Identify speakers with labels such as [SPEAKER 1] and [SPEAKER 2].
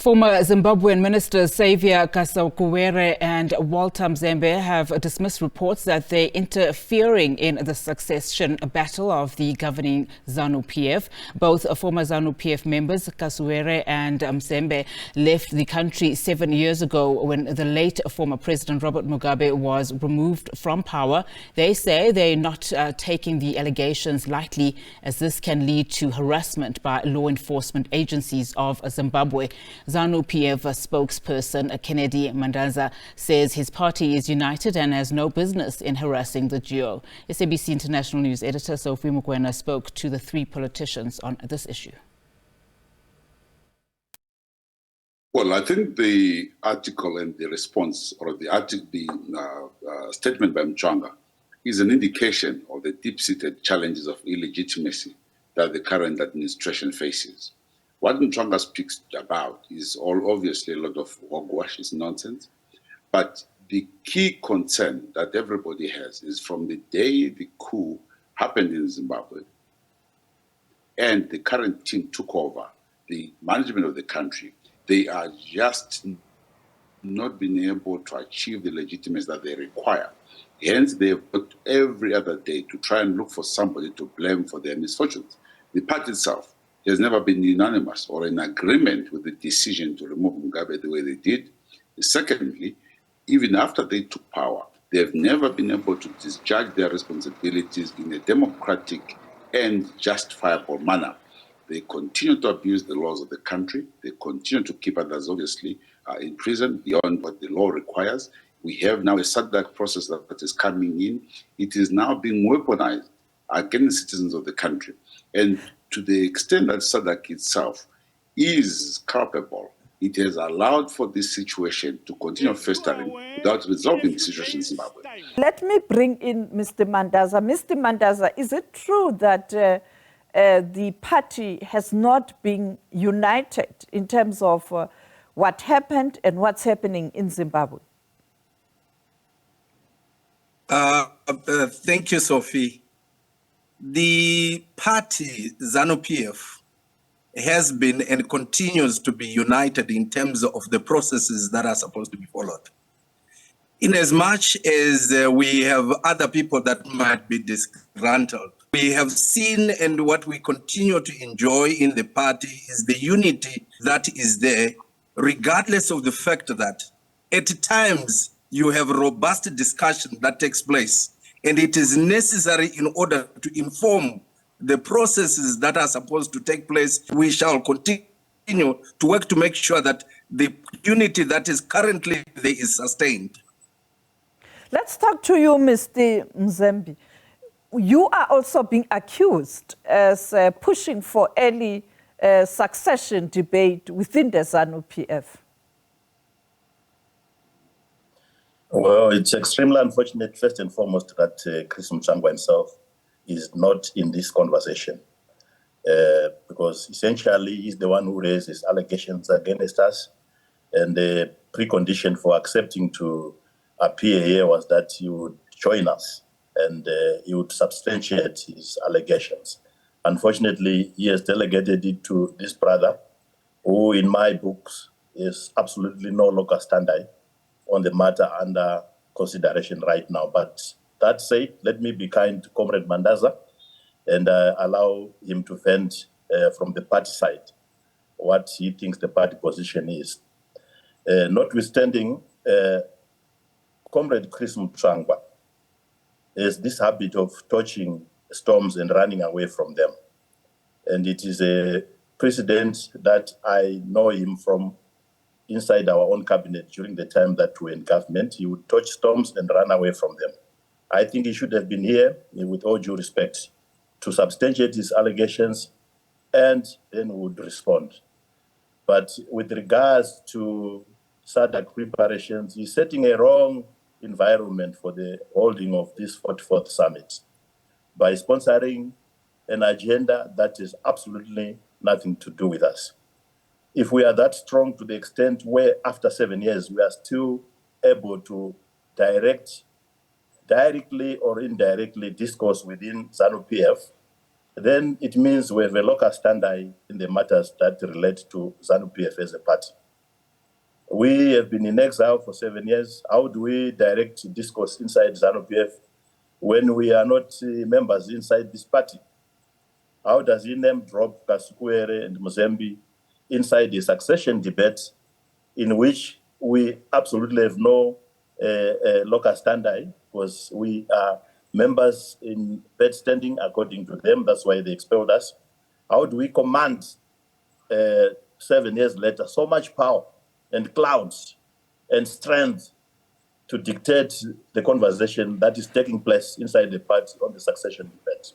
[SPEAKER 1] Former Zimbabwean ministers Saviour, Kasakuwere and Mzembi have dismissed reports that they're interfering in the succession battle of the governing Zanu-PF. Both former Zanu-PF members, Kasukuwere and Mzembi, left the country 7 years ago when the late former President Robert Mugabe was removed from power. They say they're not taking the allegations lightly, as this can lead to harassment by law enforcement agencies of Zimbabwe. Zanu-PF spokesperson Kennedy Mandaza says his party is united and has no business in harassing the duo. SABC International News editor Sophie Mokoena spoke to the three politicians on this issue.
[SPEAKER 2] Well, I think the article and the response, or the statement by Mutsvangwa, is an indication of the deep-seated challenges of illegitimacy that the current administration faces. What Mutsvangwa speaks about is all obviously a lot of hogwash, is nonsense. But the key concern that everybody has is from the day the coup happened in Zimbabwe and the current team took over the management of the country, they are just not being able to achieve the legitimacy that they require. Hence, they have put every other day to try and look for somebody to blame for their misfortunes. The party itself has never been unanimous or in agreement with the decision to remove Mugabe the way they did. Secondly, even after they took power, they have never been able to discharge their responsibilities in a democratic and justifiable manner. They continue to abuse the laws of the country. They continue to keep others, obviously, in prison beyond what the law requires. We have now a SADC process that is coming in. It is now being weaponized against citizens of the country. And to the extent that SADC itself is culpable, it has allowed for this situation to continue festering without resolving the situation in Zimbabwe.
[SPEAKER 3] Let me bring in Mr. Mandaza. Mr. Mandaza, is it true that the party has not been united in terms of what happened and what's happening in Zimbabwe?
[SPEAKER 4] Thank you, Sophie. The party, Zanu-PF, has been and continues to be united in terms of the processes that are supposed to be followed. In as much as we have other people that might be disgruntled, we have seen and what we continue to enjoy in the party is the unity that is there, regardless of the fact that at times you have robust discussion that takes place, and it is necessary in order to inform the processes that are supposed to take place. We shall continue to work to make sure that the unity that is currently there is sustained.
[SPEAKER 3] Let's talk to you, Mr. Mzembi. You are also being accused as pushing for early succession debate within the Zanu-PF.
[SPEAKER 5] Well, it's extremely unfortunate, first and foremost, that Chris Mutsvangwa himself is not in this conversation, because essentially he's the one who raised his allegations against us, and the precondition for accepting to appear here was that he would join us and he would substantiate his allegations. Unfortunately, he has delegated it to this brother, who in my books is absolutely no longer standing on the matter under consideration right now. But that said, let me be kind to Comrade Mandaza and allow him to vent from the party side what he thinks the party position is. Notwithstanding, Comrade Chris Mutsvangwa has this habit of touching storms and running away from them. And it is a precedent that I know him from inside our own cabinet during the time that we were in government. He would touch storms and run away from them. I think he should have been here, with all due respect, to substantiate his allegations and then would respond. But with regards to SADC preparations, he's setting a wrong environment for the holding of this 44th summit by sponsoring an agenda that is absolutely nothing to do with us. If we are that strong to the extent where after 7 years we are still able to directly or indirectly discourse within Zanu-PF, then it means we have a local standard in the matters that relate to Zanu-PF as a party. We have been in exile for 7 years. How do we direct discourse inside Zanu-PF when we are not members inside this party? How does he name drop Kasukuwere and Mzembi inside the succession debate in which we absolutely have no locus standi, because we are members in bad standing according to them? That's why they expelled us. How do we command 7 years later so much power and clouds and strength to dictate the conversation that is taking place inside the party on the succession debate?